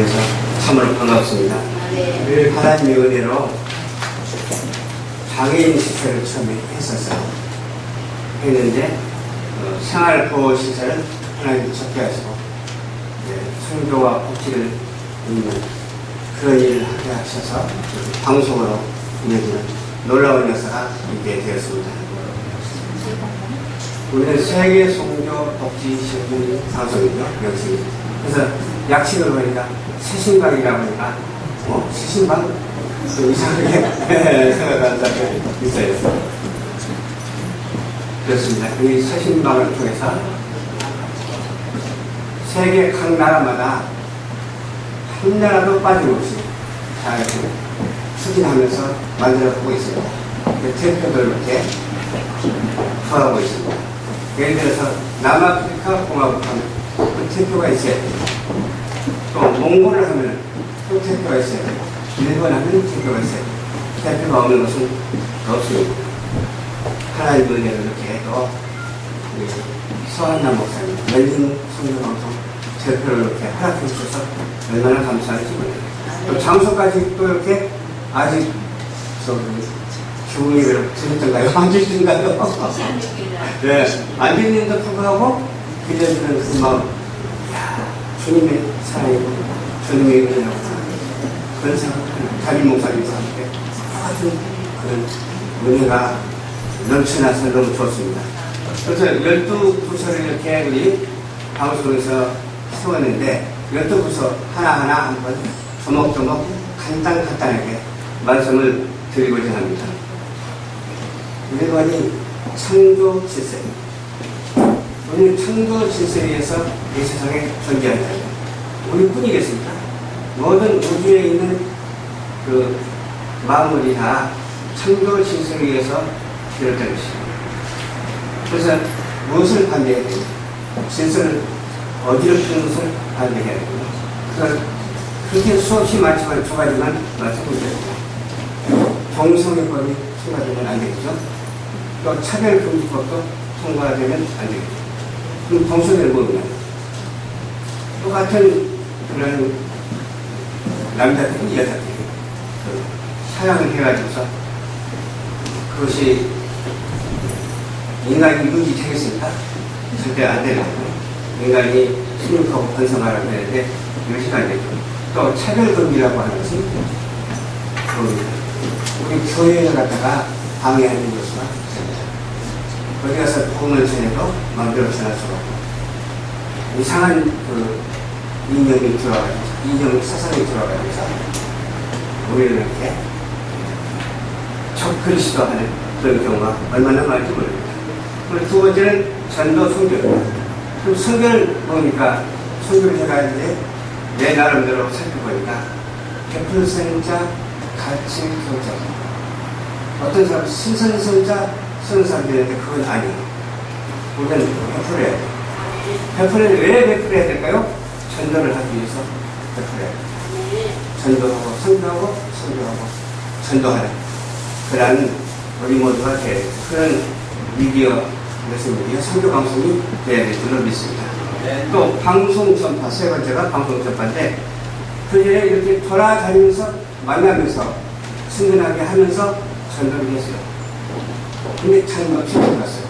만나서 참으로 반갑습니다. 하나님의 은혜로 장애인 시설을 처음에 했는데 생활보호시설은 하나님이 적게 하시고 성교와 복지를 잇는 그런 일을 하게 하셔서 방송으로 이어지는 놀라운 역사가 있게 되었습니다. 우리는 세계 성교 복지 신문 방송이죠. 역시 그래서 약식을 보니까 새신방이라고 하니까 새신방? 이상하게 생각하는 사람이 있어요. 그렇습니다. 이 새신방을 통해서 세계 각 나라마다 한 나라도 빠짐없이 잘 추진하면서 만들어가고 있습니다. 대표들 이렇게 구하고 있습니다. 예를 들어서 남아프리카 공화국 하면 그 대표가 있어야 돼요. 또 몽골을 하면 또 대표가 있어야 돼요. 일본 하면 대표가 있어야 돼요. 대표가 없는 것은 없습니다. 하나님의 은혜를 이렇게 또 서한남 목사님, 멜린 성교방송 대표를 이렇게 허락해 주셔서 얼마나 감사한지 모르겠어요. 또 장소까지 또 이렇게 아직 주문이 들었던가요? 안 주신가요? 네, 안 주는데도 불구하고 빌려주는 그 마음, 주님의 사랑이고 주님의 은혜라고 그런 생각을 담임 목사님과 함께 똑같은 그런 은혜가 넘쳐나서 너무 좋습니다. 그래서 12부서를 이렇게 우리 방송에서 세웠는데 12부서 하나하나 한번 조목조목 간단하게 말씀을 드리고자 합니다. 1번이 창조 질서. 우리는 창조 질서에 의해서 이 세상에 존재한다. 우리뿐이겠습니까? 모든 우주에 있는 그 만물이 다 창조 질서에 의해서 비롯된 것입니다. 그래서 무엇을 반대해야 되냐? 질서를 어지럽히는 것을 반대해야 되고, 그래서 그렇게 수없이 많지만 두 가지만 말씀드립니다. 동성애법이 통과되면 안 되겠죠. 또 차별금지법도 통과되면 안 되겠죠. 그럼 동성애를 보면 똑같은 그런 남자들이 여자들이 사랑을 해가지고서 그것이 인간이 유지되겠습니까? 절대 안 되는 거고, 인간이 순육하고 번성하라고 하는데 이것이 안 되죠. 또 차별금지라고 하는 것은 우리 교회에 갔다가 방해하는 것과 어디 가서 복음을 전해도 마음대로 전할 수가 없고, 이상한 그 이념이 들어가면서, 이념 사상이 들어가면서 우리를 이렇게 적그리스도 하는 그런 경우가 얼마나 많은지 모릅니다. 그리고 두 번째는 전도 선교입니다. 그럼 선교를 보니까 선교를 해가는데 내 나름대로 살펴보니까 100%자 가치 경쟁. 어떤 사람 신선선자 쓰는 사람들인데 그건 아니에요. 우리는 100% 해야 돼요. 100%는 왜 100% 해야 될까요? 전도를 하기 위해서 100% 해야 돼요. 전도하고 선교하고 선교하고 전도하는 그런 우리 모두가 돼야 돼요. 그런 미디어, 그래서 미디어 선교 방송이 돼야 될 줄로 믿습니다. 또 방송 전파, 세 번째가 방송 전파인데 그전에 이렇게 돌아다니면서 만나면서 친근하게 하면서 전도를 했어요. 근데 잘 먹혀 들어갔어요.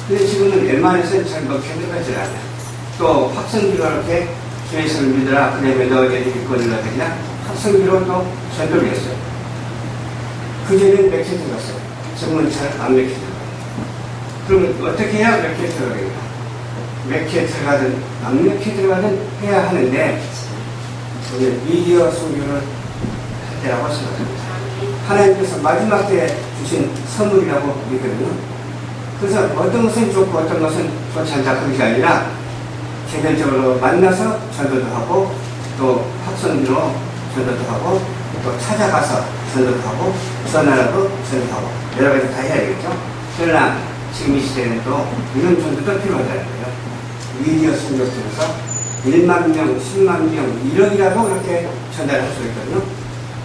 근데 지금은 웬만해서 잘 먹혀 들어가질 않아요. 또 확성기로 이렇게 주의성을 믿으라. 그러면 너희들이 믿거니라 그냥 확성기로 또 전도를 했어요. 그전에는 맥혀 들어갔어요. 지금은 잘 안 맥혀 들어가요. 그러면 어떻게 해야 맥혀 들어가겠나? 맥혀 들어가든 안 맥혀 들어가든 해야 하는데 오늘 미디어 선교를 할 때라고 생각합니다. 하나님께서 마지막 때에 주신 선물이라고 믿거든요. 그래서 어떤 것은 좋고 어떤 것은 좋지 않다 그것이 아니라 개별적으로 만나서 전도도 하고 또 학성기로 전도도 하고 또 찾아가서 전도도 하고 전화라도 전도하고 여러 가지 다 해야 되겠죠. 그러나 지금 이 시대에는 또 이런 전도도 필요하다는 거예요. 미디어 선교 통해서 1만 명, 10만 명, 1억이라도 이렇게 전달할 수 있거든요.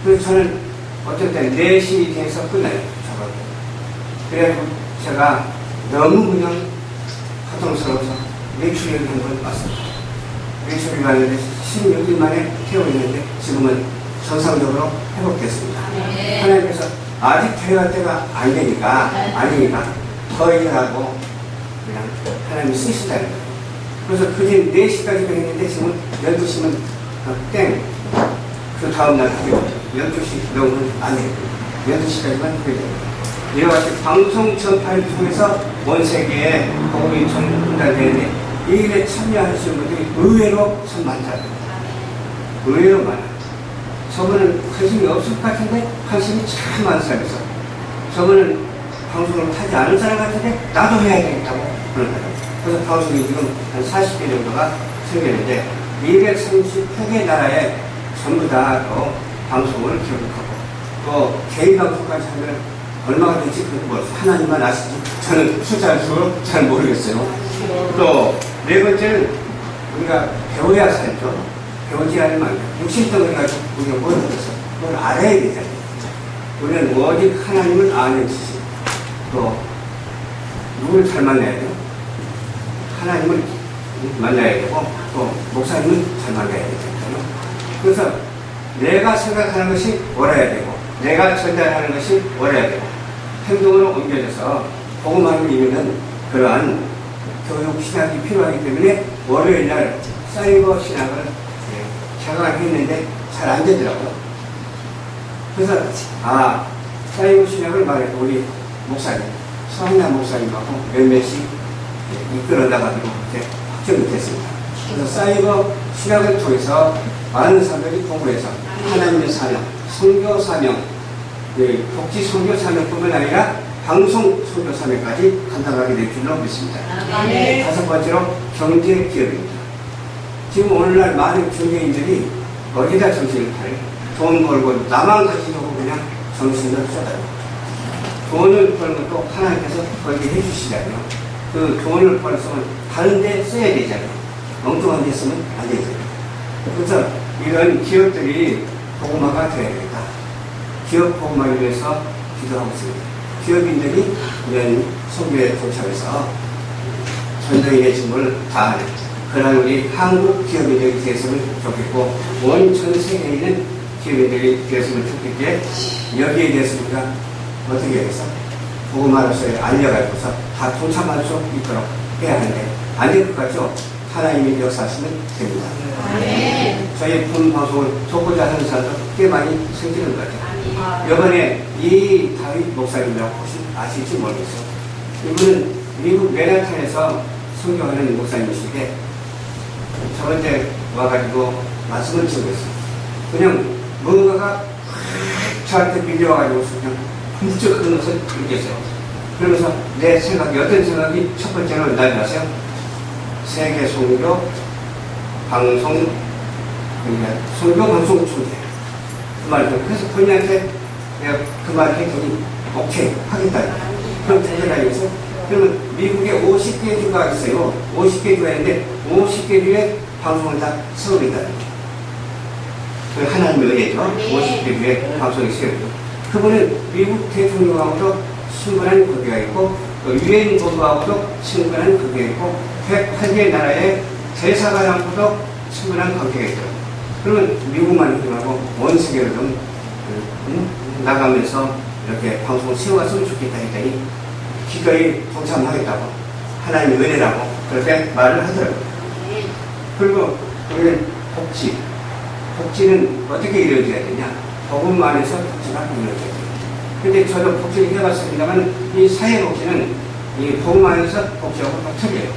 그래서 저는 어떨 때는 4시 돼서 끝나요. 저거. 그래가지고 제가 너무 그냥 고통스러워서 매출을 한 번 왔습니다. 뇌출이 왔는데 16일 만에 퇴원했는데 지금은 정상적으로 회복됐습니다. 하나님께서 아직 퇴원할 때가 아니니까 더 일하고 그냥 하나님이 쓰시다는 거예요. 그래서 그게 4시까지 했는데 지금 12시면 땡. 그 다음날 하게 되죠. 12시 넘으면 안 해요. 12시까지만 하게 됩니다. 이와 같이 방송 전파를 통해서 온 세계에 복음이 전달되는데 이 일에 참여하시는 분들이 의외로 참 많다는 거예요. 의외로 많아요. 저분은 관심이 없을 것 같은데 관심이 참 많은 사람이죠. 저분은 방송을 하지 않은 사람 같은데 나도 해야 되겠다고 그런 거예요. 그래서 방송이 지금 한 40개 정도가 생겼는데 238개 나라에 전부 다 방송을 기록하고 또 개인 방송까지 하면 얼마가 될지 하나님만 아시지 저는 숫자를 잘 모르겠어요. 또 네 번째는 우리가 배워야 살죠. 배우지 않으면 육신덩어리 가지고 우리가 뭘 배웠어? 그걸 알아야 되잖아요. 우리는 오직 하나님을 아는 지식 또 누구를 잘 만나야 돼요? 하나님을 만나야 되고 또 목사님을 잘 만나야 되잖아요. 그래서 내가 생각하는 것이 옳아야 되고 내가 전달하는 것이 옳아야 되고 행동으로 옮겨져서 복음하는 이유는 그러한 교육 신학이 필요하기 때문에 월요일날 사이버 신학을 개강했는데 잘 안 되더라고요. 그래서 사이버 신학을 말해도 우리 목사님 성남 목사님하고 몇몇이 이끌어나가기로 확정이 됐습니다. 그래서 사이버 신학을 통해서 많은 사람들이 공부해서 하나님의 사명, 선교 사명, 복지 선교 사명뿐만 아니라 방송 선교 사명까지 감당하게 될 줄로 믿습니다. 다섯 번째로 경제 기업입니다. 지금 오늘날 많은 경제인들이 어디다 정신을 팔아요? 돈 벌고 나만 가지려고 그냥 정신을 쏟아요. 돈을 버는 것도 하나님께서 벌게 해주시잖아요. 그 돈을 벌었으면 다른 데 써야 되잖아요. 엉뚱한 데 쓰면 안 되잖아요. 그래서 이런 기업들이 복음화가 되어야 된다. 기업 복음화를 위해서 기도하고 있습니다. 기업인들이 이런 선교에 도착해서 전도인의 직무를 다하는 그런 우리 한국 기업인들이 되었으면 좋겠고 온 전 세계에 있는 기업인들이 되었으면 좋겠기에 여기에 대해서 우리가 어떻게 해서 복음화로서 알려가지고서 다 동참할 수 있도록 해야 하는데 안 될 것 같죠? 하나님이 역사하시면 됩니다. 저희 본 방송을 듣고자 하는 사람도 꽤 많이 생기는 것 같아요. 이번에 이 다윗 목사님이라고 혹시 아실지 모르겠어요. 이분은 미국 맨하탄에서 선교하는 목사님이신데 저번에 와가지고 말씀을 드렸어요. 그냥 뭔가가 저한테 밀려와가지고 그냥 문득 그런 것을 느꼈어요. 그러면서 내 생각이 어떤 생각이 첫 번째로 날 아세요? 세계 선교 방송 선교 방송 총재 그 말이죠. 그래서 본인한테 내가 그 말을 했더니 오케이 하겠다. 그럼 대결하면서 그러면 미국에 50개 주가 있어요. 50개 주가 있는데 50개 주에 방송을 다 세우겠다. 그 하나님의 은혜죠. 50개 주에 방송이 세우죠. 그분은 미국 대통령하고도 친근한 관계가 있고 또 유엔 본부하고도 친근한 관계가 있고 108개 나라의 대사관하고도 친근한 관계가 있어요. 그러면 미국만 힘하고 온 세계로 좀 나가면서 이렇게 방송을 세워갔으면 좋겠다 했더니 기꺼이 동참하겠다고 하나님의 은혜라고 그렇게 말을 하더라고요. 그리고 우리는 복지는 어떻게 이루어져야 되냐? 복음 안에서 복지가 이루어져야 돼요. 근데 저도 복지를 해봤습니다만 이 사회복지는 이 복음 안에서 복지하고 다 틀려요.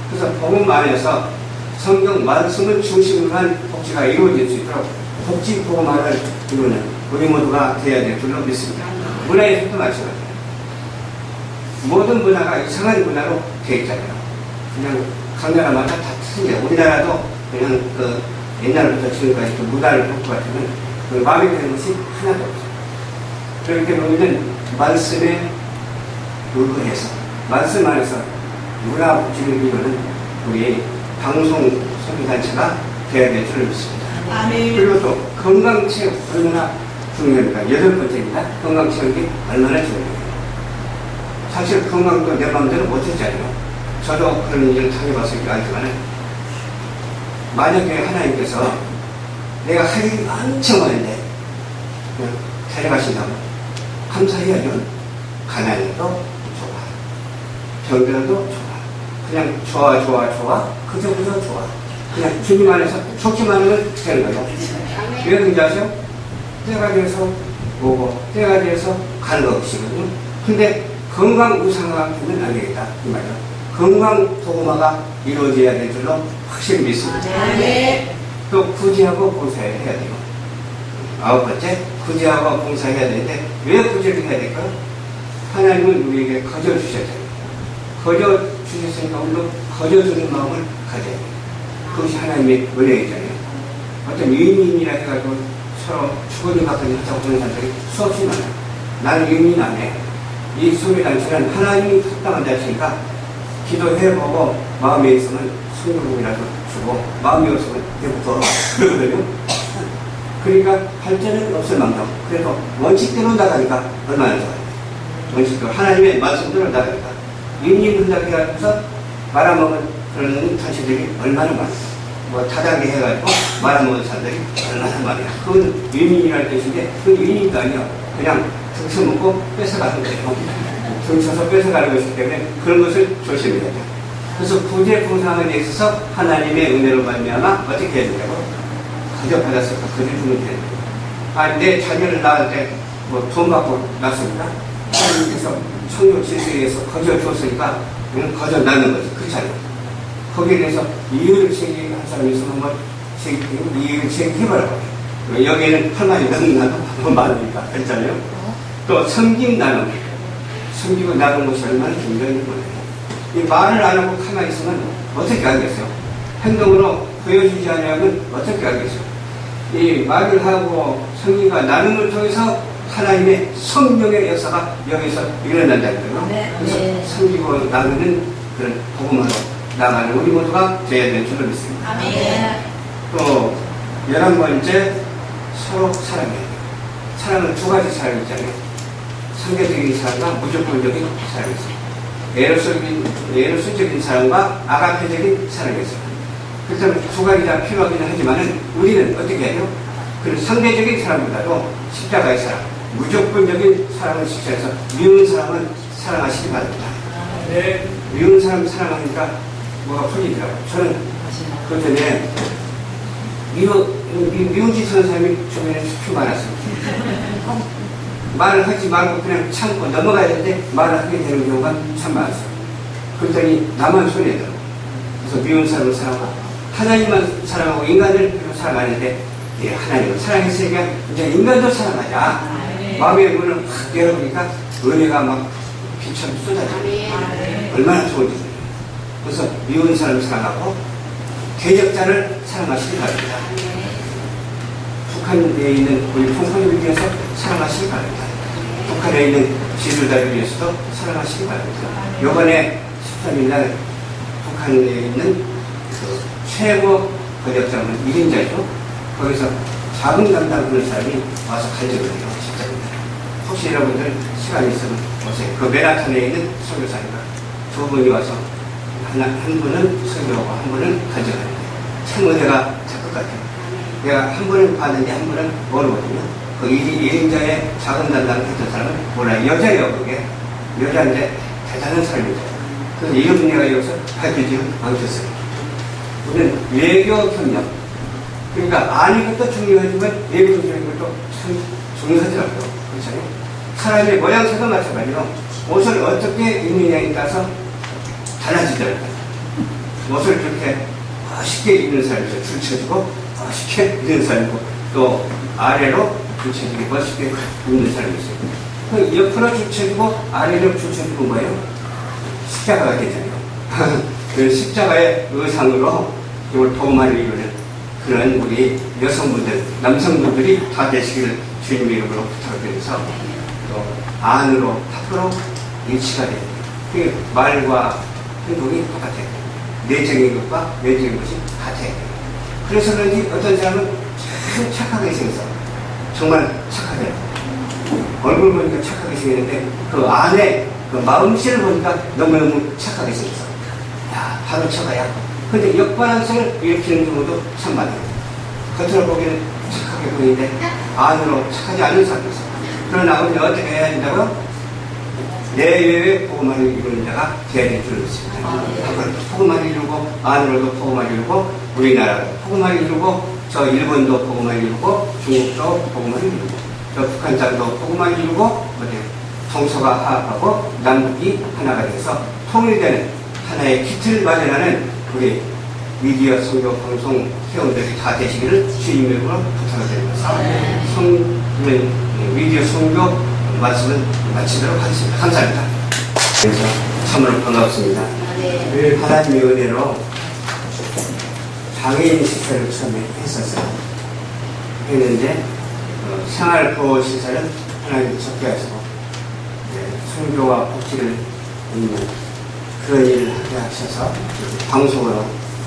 그래서 복음 안에서 성경 말씀을 중심으로 한 복지가 이루어질 수 있도록 복지 복음화를 이루는 우리 모두가 되어야 될 줄로 믿습니다. 문화에서도 마찬가지예요. 모든 문화가 이상한 문화로 되어 있잖아요. 그냥 각 나라마다 다 틀려요. 우리나라도 그냥 그 옛날부터 지금까지 그 문화를 볼것 같으면 그 마음에 드는 것이 하나도 없어요. 그렇게 보면 말씀에 의거해서 말씀 안에서 문화 복지를 이루는 우리 방송 소비단체가 되어야 될 줄을 믿습니다. 그리고 또 건강체육 얼마나 중요합니까? 8번째입니다. 건강체육이 얼마나 중요해요. 사실 건강도 내 마음대로 못했잖아요. 저도 그런 일을 당해봤으니까 알지만 만약에 하나님께서 내가 할 일이 엄청 많은데 그냥 데려가신다면 감사해야죠. 가난해도 좋아, 병들어도 좋아, 그냥 좋아, 그저 좋아. 그냥 주님 안에서 좋기만 하면 되는 거예요. 왜 그런지 아세요? 때가 돼서 오고 때가 돼서 가는 것이거든요. 근데 건강 우상화가 되면 안 되겠다 이 말이에요. 건강 도구마가 이루어져야 될 줄로 확실히 믿습니다. 또 구제하고 봉사해야 돼요. 9번째, 구제하고 봉사해야 되는데 왜 구제를 해야 될까요? 하나님은 우리에게 거저 주셨잖아요. 거저 주셨으니까 우리도 거저 주는 마음을 가져야 돼요. 그것이 하나님의 은혜이잖아요. 어떤 유인이라 해가지고 서로 주거니 받거니 하자고 보는 사람들이 수없이 많아요. 나는 유인 안 해. 이 소리단체는 하나님이 합당한 자치니까 기도해보고 마음에 있으면 성령이라도 주고 마음이 없으면 내부터 그러거든요. 그러니까 할 때는 없을 만큼 그래도 원칙대로 나가니까 얼마나 좋아요. 원칙대로 하나님의 말씀대로 나가니까 유인분들 해가지고서 말아먹은 그런 단체들이 얼마나 많아요. 뭐 다단계 해가지고 말아먹은 사람들이 얼마나 많아요. 그건 유민이라는 뜻인데 그건 유민도 아니야. 그냥 등쳐먹고 뺏어가는 거예요. 등쳐서 뺏어가는 것이기 때문에 그런 것을 조심해야 돼요. 그래서 구제 봉사하는 데 있어서 하나님의 은혜로 말미암아 어떻게 해야 된다고? 거저 받았을 때 거저 주면 돼요. 내 자녀를 낳을 때 뭐 돈 받고 낳습니다. 하나님께서 청교 질서에 의해서 거저 줬으니까 거저 낳는 거지. 그렇잖아요. 거기에 대해서 이유를 제기한 사람이 있으면 한번 이유를 제기해보라고 해요. 여기에는 할 말이 너무 많으니까. 그렇잖아요. 또 섬김 나눔. 섬기고 나누는 것이 얼마나 중요한 거예요. 이 말을 안 하고 가만히 있으면 어떻게 알겠어요? 행동으로 보여주지 않으면 어떻게 알겠어요? 이 말을 하고 섬김과 나눔을 통해서 하나님의 성령의 역사가 여기서 일어난다는 거예요. 그래서 섬기고 나누는 그런 복음으로 나가는 우리 모두가 되어야 되는 줄로 믿습니다. 아멘. 또 11번째, 서로 사랑해야 돼요. 사랑은 두 가지 사랑이 있잖아요. 상대적인 사랑과 무조건적인 사랑이 있어요. 에로스적인 사랑과 아가페적인 사랑이 있어요. 그렇다면 두 가지 다 필요하긴 하지만은 우리는 어떻게 해요? 그 상대적인 사랑보다도 십자가의 사랑, 무조건적인 사랑을 실천해서 미운 사람은 사랑하시기 바랍니다. 네. 미운 사람 사랑하니까 뭐가 풀리더라고요. 저는 그 전에 미운 짓 하는 사람이 주변에 수표 많았어요. 말을 하지 말고 그냥 참고 넘어가야 되는데 말을 하게 되는 경우가 참 많았어요. 그랬더니 나만 손해더라고요. 그래서 미운 사람을 사랑하고 하나님만 사랑하고 인간을 사랑하는데 하나님을 사랑했으니까 이제 인간도 사랑하자. 마음의 문을 확 열어보니까 은혜가 막 빛처럼 쏟아져요. 얼마나 좋은지. 그래서 미운 사람을 사랑하고 대적자를 사랑하시기 바랍니다. 북한에 있는 우리 풍선을 위해서 사랑하시기 바랍니다. 북한에 있는 지도자를 위해서도 사랑하시기 바랍니다. 이번에 13일날 북한에 있는 그 최고 권력자는 1인자죠. 거기서 자금 담당하는 사람이 와서 간증을 해요. 진짜입니다. 혹시 여러분들 시간이 있으면 오세요. 그 맨하탄에 있는 선교사님과 두 분이 와서 한 분은 설교하고 한 분은 간증합니다. 참 은혜가 작것 같아요. 내가 한 분은 봤는데 한 분은 모르거든요. 그 1인자의 자금 담당을 했던 사람은 몰라요. 여자예요, 그게. 여자인데 대단한 사람이죠. 그래서 이런 내가 여기서 밝혀지면 않겠어요. 우리는 외교 협력. 그러니까 아는 것도 중요하지만 외교 협력인 것도 참 중요하더라고요. 그렇잖아요. 사람의 모양새도 마찬가지로 옷을 어떻게 입느냐에 따라서 달라지더라고요. 옷을 그렇게 멋있게 입는 사람이 있어요. 줄쳐지고 멋있게 입는 사람이고 또 아래로 줄쳐지게 멋있게 입는 사람이 있어요. 그 옆으로 줄쳐지고 아래로 줄쳐지고 뭐예요? 십자가가 되잖아요. 그 십자가의 의상으로 이걸 도움을 이루는 그런 우리 여성분들, 남성분들이 다 되시기를 주님의 이름으로 부탁드려서 또 안으로 밖으로 일치가 돼요. 그 말과 행동이 똑같아요. 내적인 것과 외적인 것이 같아요. 그래서 그런지 어떤 사람은 참 착하게 생겨서 정말 착하게 얼굴 보니까 착하게 생겼는데 그 안에 그 마음씨를 보니까 너무너무 착하게 생겼어. 야, 바로 저거야. 근데 역반응성을 일으키는 경우도 참 많아요. 겉으로 보기에는 착하게 보이는데 안으로 착하지 않은 사람이 있어요. 그러나 우리는 어떻게 해야 된다고요? 내외의 복음만을 이루는 자가 되어야 줄을 있습니다. 복음만을 이루고 안으로도 복음만을 이루고 우리나라도 복음만을 이루고 저 일본도 복음만을 이루고 중국도 복음만을 이루고 저 북한 땅도 복음만을 이루고 어디 동서가 화합하고 남북이 하나가 돼서 통일되는 하나의 키트를 마련하는 우리 미디어 선교 방송 회원들이 다 되시기를 주님의 이름으로 부탁을 드립니다. 미디어 선교 말씀을 마치도록 하겠습니다. 감사합니다. 그래서 참으로 반갑습니다. 하나님의 은혜로 장애인 시설을 처음에 했었어요. 했는데 생활보호시설은 하나님 적게 하시고 선교와 복지를 있는 그런 일을 하게 하셔서 방송으로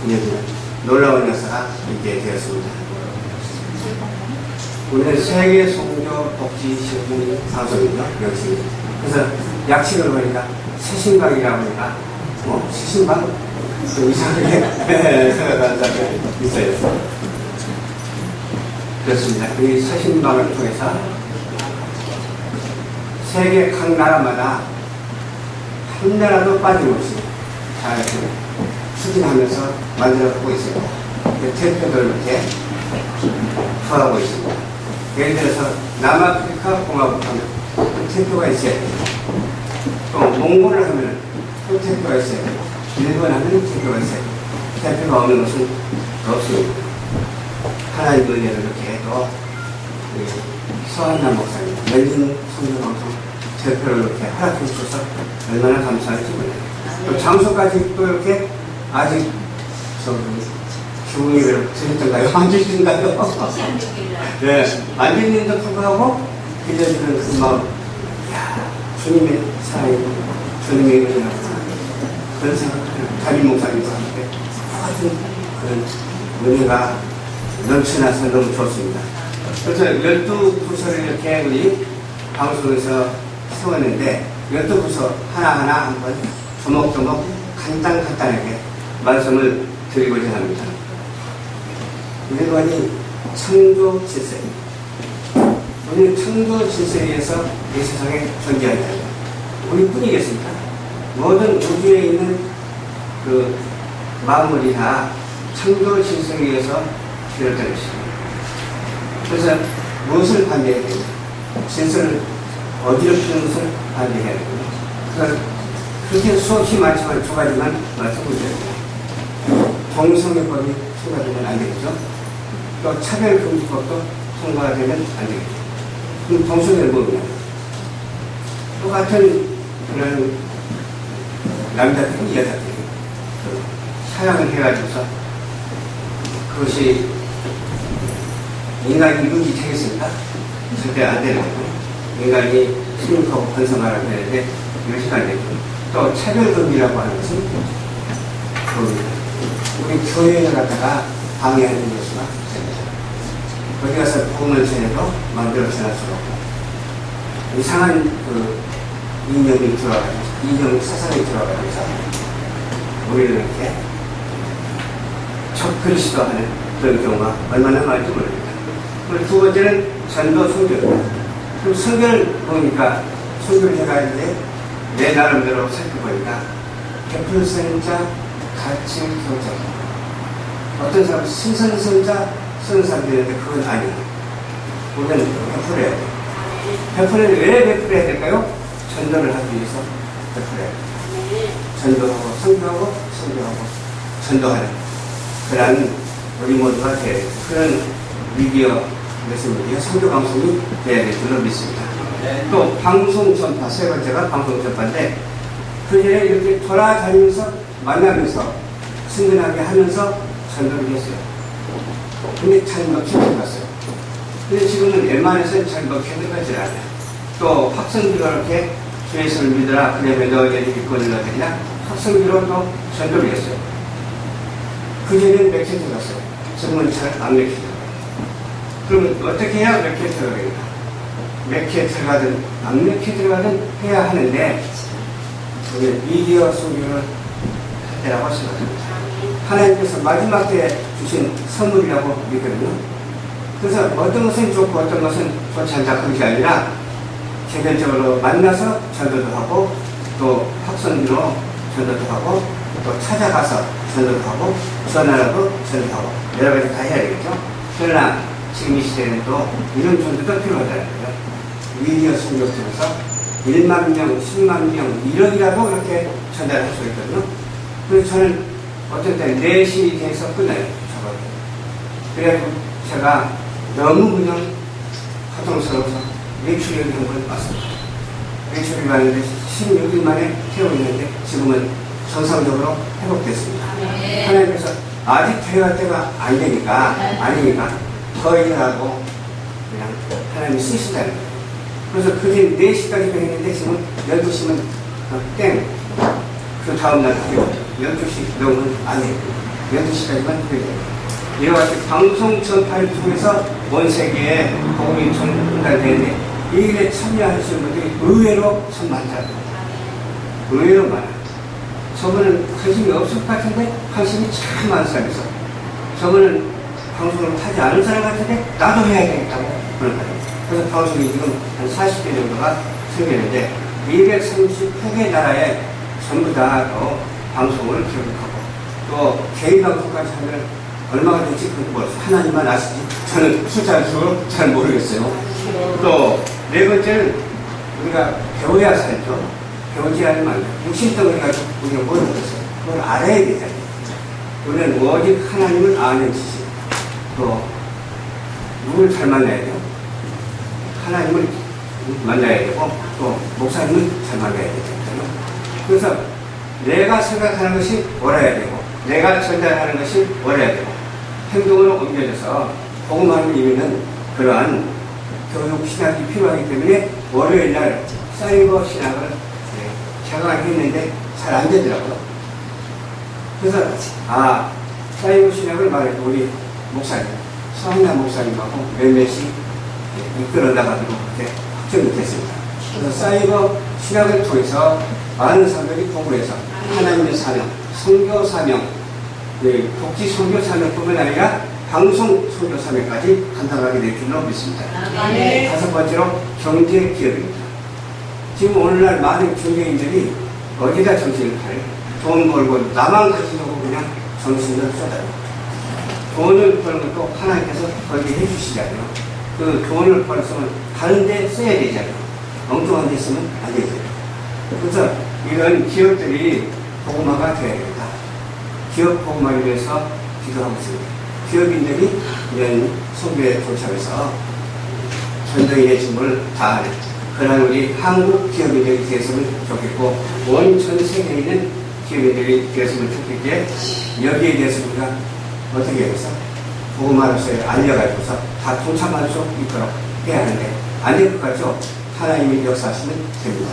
이어지는 놀라운 역사가 있게 되었습니다. 우리는 세계 선교 복지 시민 방송이죠. 역시. 그래서 약칭을 보니까 새신방이라고 하니까 새신방? 좀 이상하게 생각하는 사람이 있어요. 그렇습니다. 이 새신방을 통해서 세계 각 나라마다 한 나라도 빠짐없이 잘 추진하면서 만들어가고 있습니다. 대표들 이렇게 구하고 있습니다. 예를 들어서 남아프리카 공화국 하면 대표가 있어야 돼요. 또 몽골을 하면 또 대표가 있어야 돼요. 일본 하면 대표가 있어야 돼요. 대표가 없는 것은 없습니다. 하나님 은혜를 이렇게 또 서한남 목사님, 멘진 성교방송 대표를 이렇게 허락해 주셔서 얼마나 감사할지 몰라요. 또 장소까지 또 이렇게 아직 교훈이 왜 드렸던가요? 안 주시던가요? 네, 안 주는데도 불구하고 빌려주는 그 마음, 이야, 주님의 사랑이고 주님의 은혜라고 그런 생각을 담임 목사님과 함께 똑같은 그런 은혜가 넘쳐나서 너무 좋습니다. 그래서 12부서를 이렇게 우리 방송에서 세웠는데 12부서 하나하나 한번 조목조목 간단하게 말씀을 드리고자 합니다. 우리관이 창조 질서입니다. 우리는 창조 질서에 의해서 이 세상에 존재하게 합니다. 우리뿐이겠습니까? 모든 우주에 있는 그 만물이 다 창조 질서에 의해서 비롯된 것입니다. 그래서 무엇을 반대해야 됩니까? 질서를 어지럽히는 것을 반대해야 됩니다. 그래서 그렇게 수없이 많지만 두 가지만 말씀드립니다. 동성애법이 통과되면 안 되겠죠. 또 차별금지법도 통과가 되면 안 되겠죠. 그럼 동성애는 뭐냐? 똑같은 그런 남자들이 여자들이 사랑을 해가지고서 그것이 인간이 이루어지지 되겠습니까? 절대 안 되는 거고 인간이 수육하고 번성하라고 하는데 이것이 안 되고 또 차별금지라고 하는 것은 우리 교회를 갖다가 방해하는 것이가 됩니다. 거기 가서 복음을 전해도 마음대로 전할 수가 없고 이상한 그 이념이 들어가면서 이념 사상이 들어가면서 우리를 이렇게 적그리스도 하는 그런 경우가 얼마나 많은지 모릅니다. 그리고 두 번째는 전도 선교입니다. 그럼 선교를 보니까 선교를 해가는데 내 나름대로 살펴보니까 100% 가치 경쟁. 어떤 사람은 신선선자 쓰는 사람들이 있는데 그건 아니에요. 우리는 100%해야 돼요. 100%는 왜 100%해야 될까요? 전도를 하기 위해서 100%해야 돼요. 전도하고 선교하고 선교하고 전도하는 그런 우리 모두가 돼야 돼요. 그런 미디어, 메시미디어 선교 방송이 돼야 될 줄로 믿습니다. 또 방송 전파, 세 번째가 방송 전파인데 그 전에 이렇게 돌아다니면서 만나면서 친근하게 하면서 전도를 했어요. 근데 잘 먹혀 들어갔어요. 근데 지금은 웬만해서 잘 먹혀 들어가질 않아요. 또 확성기로 이렇게 주 예수를 믿으라 그러면 너희들이 믿고 늘어야 되냐 확성기로 또 전도를 했어요. 그 전에는 맥혀 들어갔어요. 지금은 잘 안 맥혀 들어가요. 그러면 어떻게 해야 맥혀 들어가겠나? 맥혀 들어가든 안 맥혀 들어가든 해야 하는데 우리 미디어 소비를 할 때라고 생각합니다. 하나님께서 마지막 때에 주신 선물이라고 믿거든요. 그래서 어떤 것은 좋고 어떤 것은 좋지 않다 그것이 아니라 개별적으로 만나서 전도도 하고 또 확선으로 전도도 하고 또 찾아가서 전도도 하고 전화라도 전도도 하고 여러 가지 다 해야 되겠죠. 그러나 지금 이 시대에는 또 이런 전도도 필요하다는 거예요. 미디어 성경 통해서 1만 명, 10만 명, 1억이라도 이렇게 전달할 수 있거든요. 그래서 저는 어떤 때는 4시에 대해서 끝나요. 저거. 그래가지고 제가 너무 그냥 고통스러워서 외출을 한 걸 봤습니다. 외출을 봤는데 16일 만에 퇴원했는데 지금은 정상적으로 회복됐습니다. 하나님께서 아직 퇴원할 때가 아니니까 더 일하고 그냥 하나님이 쓰시다는 거예요. 그래서 그게 4시까지 했는데 지금 12시면 땡. 그 다음날 학교 12시 넘으면 안 해요. 12시까지만 해야 돼요. 이와 같이 방송 전파를 통해서 온 세계에 복음이 전달되는데 이 일에 참여하시는 분들이 의외로 참 많다는 거예요. 의외로 많아요. 저분은 관심이 없을 것 같은데 관심이 참 많은 사람이서 저분은 방송을 하지 않은 사람 같은데 나도 해야 되겠다고 그런 거예요. 그래서 방송이 지금 한 40개 정도가 생겼는데 239개 나라에 전부 다 방송을 기록하고 또 개인 방송까지 하면 얼마가 될지 그건 모르겠어요. 하나님만 아시지 저는 숫자를 잘 모르겠어요. 또 네 번째는 우리가 배워야 살죠. 배우지 않으면 육신덩어리 가지고 우리가 모르겠어요. 그걸 알아야 되잖아요. 우리는 오직 하나님을 아는 지식 또 누구를 잘 만나야 돼요. 하나님을 만나야 되고 또 목사님을 잘 만나야 되잖아요. 그래서 내가 생각하는 것이 옳아야 되고 내가 전달하는 것이 옳아야 되고 행동으로 옮겨져서 복음하는 의미는 그러한 교육 신학이 필요하기 때문에 월요일날 사이버 신학을 개강했는데 잘 안 되더라고요. 그래서 사이버 신학을 말해도 우리 목사님 서흥남 목사님하고 몇몇이 이끌어 나가지고 그렇게 확정이 됐습니다. 그래서 사이버 신학을 통해서 많은 사람들이 공부해서 하나님의 사명, 선교 사명, 복지 선교 사명뿐만 아니라 방송 선교 사명까지 감당하게 될 줄로 믿습니다. 다섯 번째로 경제 기업입니다. 지금 오늘날 많은 경제인들이 어디다 정신을 팔아요? 돈 벌고 나만 가지려고 그냥 정신을 쏟아요. 돈을 버는 것도 하나님께서 거기에 해주시잖아요. 그 돈을 벌었으면 다른 데 써야 되잖아요. 엉뚱한 데 쓰면 안 되죠. 그래서 이런 기업들이 복음화가 되어야겠다. 기업 복음화를 위해서 기도하고 있습니다. 기업인들이 이런 선교에 도착해서 전도인의 직무를 다하는 그런 우리 한국 기업인들이 되었으면 좋겠고 온 전 세계에 있는 기업인들이 되었으면 좋겠기에 여기에 대해서 우리가 어떻게 해서 복음화로서 알려가지고서 다 동참할 수 있도록 해야 하는데 안 될 것 같죠? 하나님이 역사하시면 됩니다.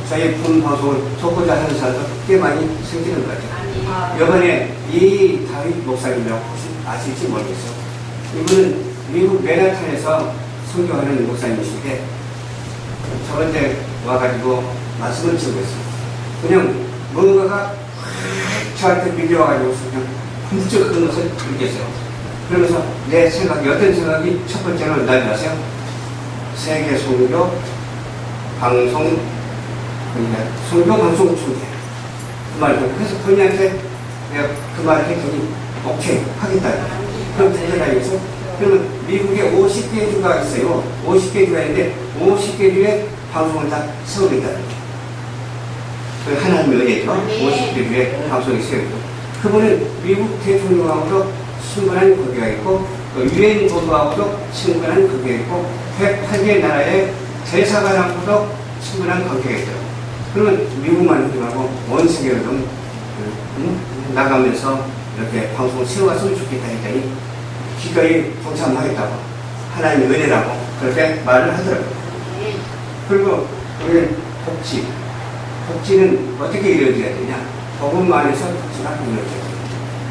저희 본 방송을 돕고자 하는 사람도 꽤 많이 생기는 것 같아요. 이번에 이 다윗 목사님이라고 혹시 아실지 모르겠어요. 이분은 미국 맨하탄에서 선교하는 목사님이신데 저런데 와가지고 말씀을 드리고 있어요. 그냥 뭔가가 저한테 밀려와가지고 그냥 훌쩍 그런 것을 느꼈어요. 그러면서 내 생각이 어떤 생각이 첫 번째로 나지 아세요? 세계 선교 방송 선교 방송 중계 그 말도 그래서 본인한테 내가 그 말을 했더니 오케이 하겠다. 그럼 대단하겠어. 그러면 미국에 50개 주가 있어요. 50개 주가 있는데 50개 주에 방송을 다 세우겠다는 거예요. 그 하나님의 은혜죠. 50개 주에 방송이 세우고 그분은 미국 대통령하고도 친분한 관계가 있고 또 유엔 본부하고도 친분한 관계가 있고 108개 나라의 대사관하고도 친분한 관계가 있더라고요. 그러면 미국만 하지 말고 온 세계로 좀 나가면서 이렇게 방송을 세워갔으면 좋겠다 했더니 기꺼이 동참하겠다고 하나님의 은혜라고 그렇게 말을 하더라고요. 그리고 우리는 복지는 어떻게 이루어져야 되냐? 복음 안에서 복지가 이루어져야 돼요.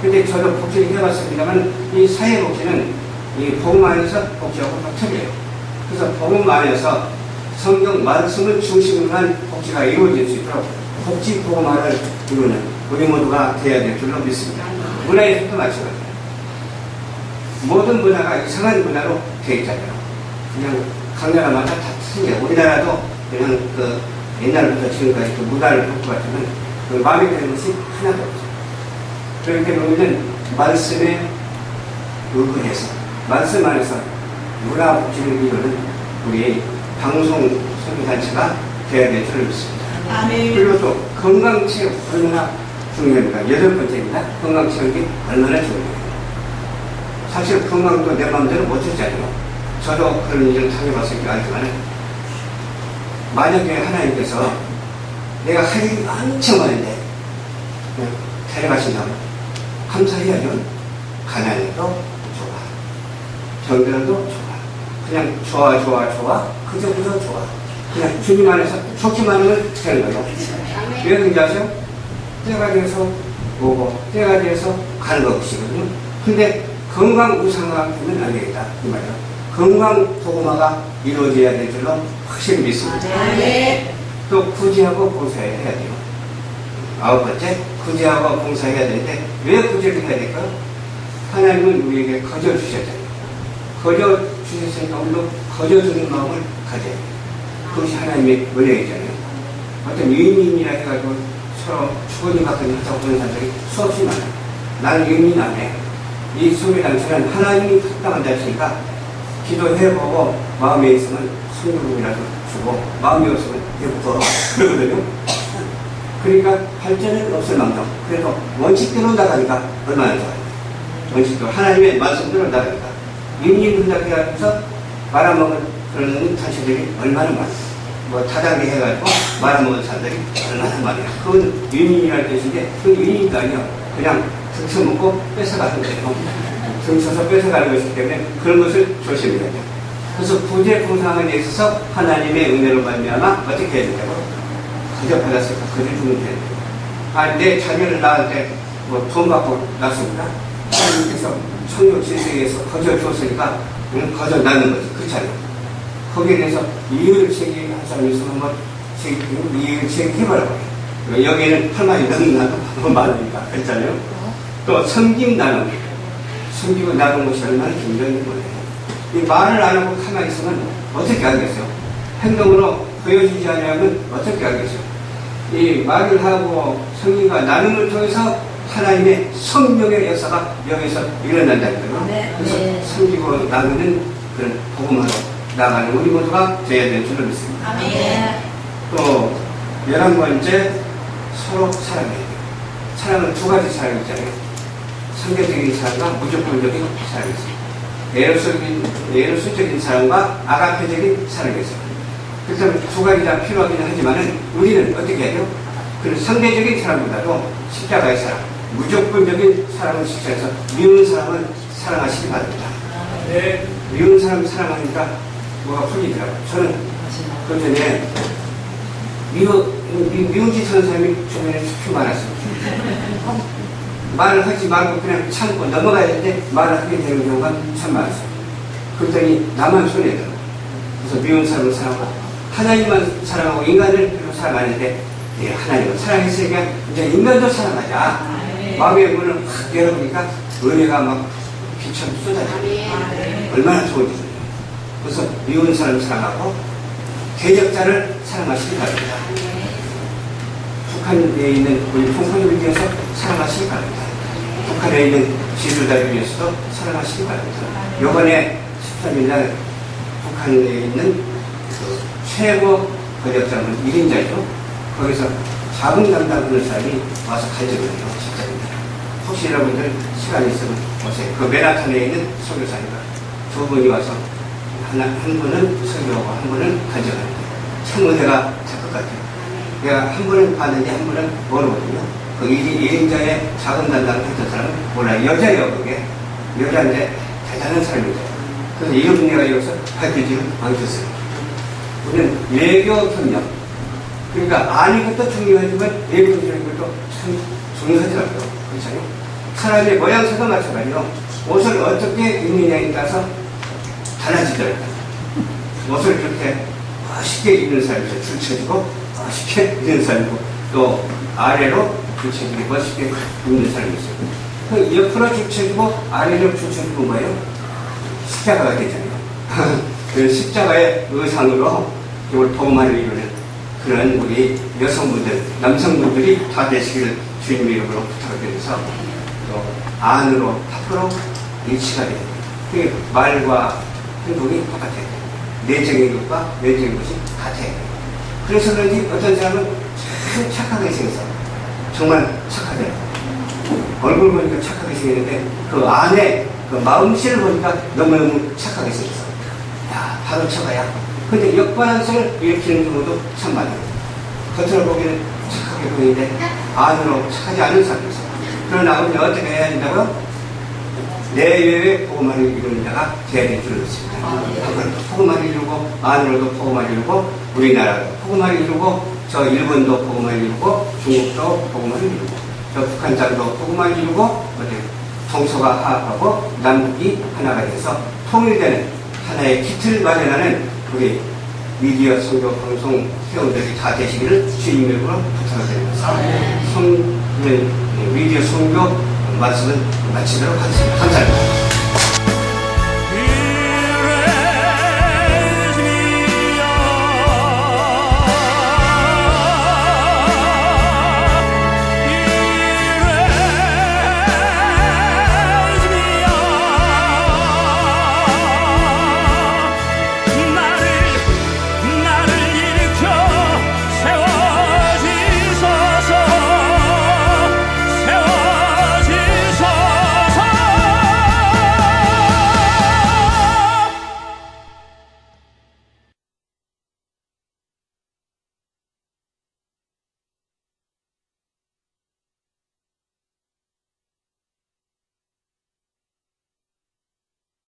근데 저도 복지를 해봤습니다만 이 사회복지는 이 복음 안에서 복지하고 다 틀려요. 그래서 복음 안에서 성경 말씀을 중심으로 한 복지가 이루어질 수 있도록 복지 보호만을 이루는 우리 모두가 되어야 될 줄로 믿습니다. 문화에서도 마찬가지예요. 모든 문화가 이상한 문화로 되어 있잖아요. 그냥 각 나라마다 다 틀려요. 우리나라도 그냥 그 옛날부터 지금까지 그 문화를 볼 것 같으면 그 마음에 드는 것이 하나도 없어요. 그렇게 보면 말씀에 의거해서 말씀 안에서 문화 복지를 이루는 우리의 방송 소비단체가 되어야 될 줄을 믿습니다. 아멘. 그리고 또 건강체육 얼마나 중요합니까? 8번째입니다. 건강체육이 얼마나 중요해요. 사실 건강도 내 마음대로 못했잖아요. 저도 그런 일을 당해봤을 때 알지만 만약에 하나님께서 내가 할 일이 엄청 많은데 데려가신다면 감사해야죠. 가난해도 좋아, 병들어도 좋아, 그냥 좋아, 그저 좋아. 그냥 주님 안에서 좋기만 하면 되는 거예요. 왜 그런지 아세요? 때가 돼서 오고 때가 돼서 가는 것이거든요. 근데 건강 우상화하면 안 되겠다 이 말이에요. 건강 도구마가 이루어져야 될 줄로 확실히 믿습니다. 네. 또 구제하고 봉사해야 돼요. 9번째, 구제하고 봉사해야 되는데 왜 구제를 해야 될까요? 하나님은 우리에게 거저 주셨잖아요. 거저 주셨으니까 우리도 거저 주는 마음을 가져야 돼요. 그것이 하나님의 원칙이잖아요. 어떤 유인인이라 해가지고 서로 주거니 받거니 하자고 보는 사람들이 수없이 많아요. 나는 유인인 안 해. 이 소비단체는 하나님이 합당한다 했으니까 기도해보고 마음에 있으면 성금이라도 주고 마음이 없으면 예부터 그러거든요. 그러니까 발전은 없을 망정. 그래도 원칙대로 나가니까 얼마나 좋아요. 원칙대로 하나님의 말씀대로 나가니까 유인인 hunda해서 말아먹은 그런 단체들이 얼마나 많아요. 뭐 타닥이 해가지고 말아먹은 사람들이 얼마나 많아요. 그건 유인이라는 뜻인데 그건 유인이 아니에요. 그냥 등쳐먹고 뺏어가는 거예요. 등쳐서 뺏어가는 것이기 때문에 그런 것을 조심해야 돼요. 그래서 구제 봉사하는 데 있어서 하나님의 은혜로 말미암아 어떻게 해야 된다고? 그저 받았을까? 그저 주면 돼요. 아, 내 자녀를 낳을 때 뭐 돈 받고 낳습니다. 하나님께서 청년 질서에서 거저 줬으니까 거저 낳는 거지. 그렇잖아요. 거기에 대해서 이유를 제기한 사람이 있으면 뭐 이유를 제기해봐라고 해요. 여기에는 8만이 넘는 나도 많으니까 그랬잖아요. 또 섬김 나눔, 섬기고 나눈 것이 얼마나 힘든 거예요. 이 말을 안 하고 가만히 있으면 어떻게 하겠어요? 행동으로 보여주지 않으면 어떻게 하겠어요? 이 말을 하고 섬김과 나눔을 통해서 하나님의 성령의 역사가 여기서 일어난다는 거예요. 네. 그래서 네. 섬기고 나누는 그런 복음으로 나가는 우리 모두가 되어야 될 줄로 믿습니다. 아멘. 또 11번째, 서로 사랑해야 돼요. 사랑은 두 가지 사랑이 있잖아요. 상대적인 사랑과 무조건적인 사랑이 있어요. 에로스적인 사랑과 아가페적인 사랑이 있어요. 그래서 두 가지 다 필요하긴 하지만은 우리는 어떻게 해야 돼요? 그 상대적인 사랑보다도 십자가의 사랑, 무조건적인 사랑을 실천해서 미운 사람을 사랑하시기 바랍니다. 네. 미운 사람 사랑하니까 뭐가 풀리더라고요. 저는 그 전에 미운 짓 하는 사람이 주변에 쭉 많았어요. 말을 하지 말고 그냥 참고 넘어가야 되는데 말을 하게 되는 경우가 참 많았어요. 그랬더니 나만 손해더라고요. 그래서 미운 사람을 사랑하고 하나님만 사랑하고 인간을 별로 사랑 안 했는데 예, 하나님을 사랑했으니까 이제 인간도 사랑하자. 마음의 문을 확 열어보니까 은혜가 막 빛처럼 쏟아져요. 얼마나 좋은지. 그래서 미운 사람을 사랑하고 대적자를 사랑하시기 바랍니다. 북한에 있는 우리 풍선을 위해서 사랑하시기 바랍니다. 북한에 있는 지도자를 위해서도 사랑하시기 바랍니다. 이번에 13일날 북한에 있는 그 최고 권력자는 1인자죠. 거기서 자금 담당하는 사람이 와서 간증을 해요. 진짜입니다. 혹시 여러분들 시간이 있으면 오세요. 그 맨하탄에 있는 선교사님과 두 분이 와서 한 분은 설교하고 한 분은 간증합니다. 참 은혜가 될 것 같아요. 내가 한 분은 봤는데 한 분은 모르거든요. 그 1인자의 자금 담당을 했던 사람은 몰라요. 여자예요, 그게. 여자인데 대단한 사람이죠. 그래서 이런 내가 여기서 밝히지는 않겠어요. 우리는 외교 협력. 그러니까 아는 것도 중요하지만 외교 협력인 것도 참 중요하더라고요. 그렇잖아요. 사람의 모양새도 마찬가지로 옷을 어떻게 입느냐에 따라서 달라지더라고요. 옷을 그렇게 멋있게 있는 사람이 줄 쳐지고 멋있게 있는 사람이고 또 아래로 줄 쳐지고 멋있게 있는 사람이 있어요. 그 옆으로 줄 쳐지고 아래로 줄 쳐지고 뭐예요? 십자가가 되잖아요. 그 십자가의 의상으로 이걸 복음만을 이루는 그런 우리 여성분들, 남성분들이 다 되시기를 주님의 이름으로 부탁드려서 또 안으로 밖으로 일치가 돼요. 그 말과 행동이 똑같아요. 내적인 것과 외적인 것이 같아요. 그래서 그런지 어떤 사람은 참 착하게 생겨서 정말 착하대요. 얼굴 보니까 착하게 생겼는데 그 안에 그 마음씨를 보니까 너무너무 착하게 생겼어. 야, 바로 저거야. 근데 역반응성을 일으키는 경우도 참 많아요. 겉으로 보기는 착하게 보이는데 안으로 착하지 않은 사람이 있어요. 그러나 우리는 어떻게 해야 된다고요? 내외에 복음만을 이루는 자가 돼야 될 줄 믿습니다. 복음만을 이루고 안으로도 복음만을 이루고 우리나라도 복음만을 이루고 저 일본도 복음만을 이루고 중국도 복음만을 이루고 저 북한 땅도 복음만을 이루고 어디 동서가 화합하고 남북이 하나가 돼서 통일되는 하나의 기틀을 마련하는 우리 미디어 선교 방송 회원들이 다 되시기를 주님의 이름으로 부탁을 드립니다. 미디어 선교 말씀을 마치도록 하겠습니다. 감사합니다.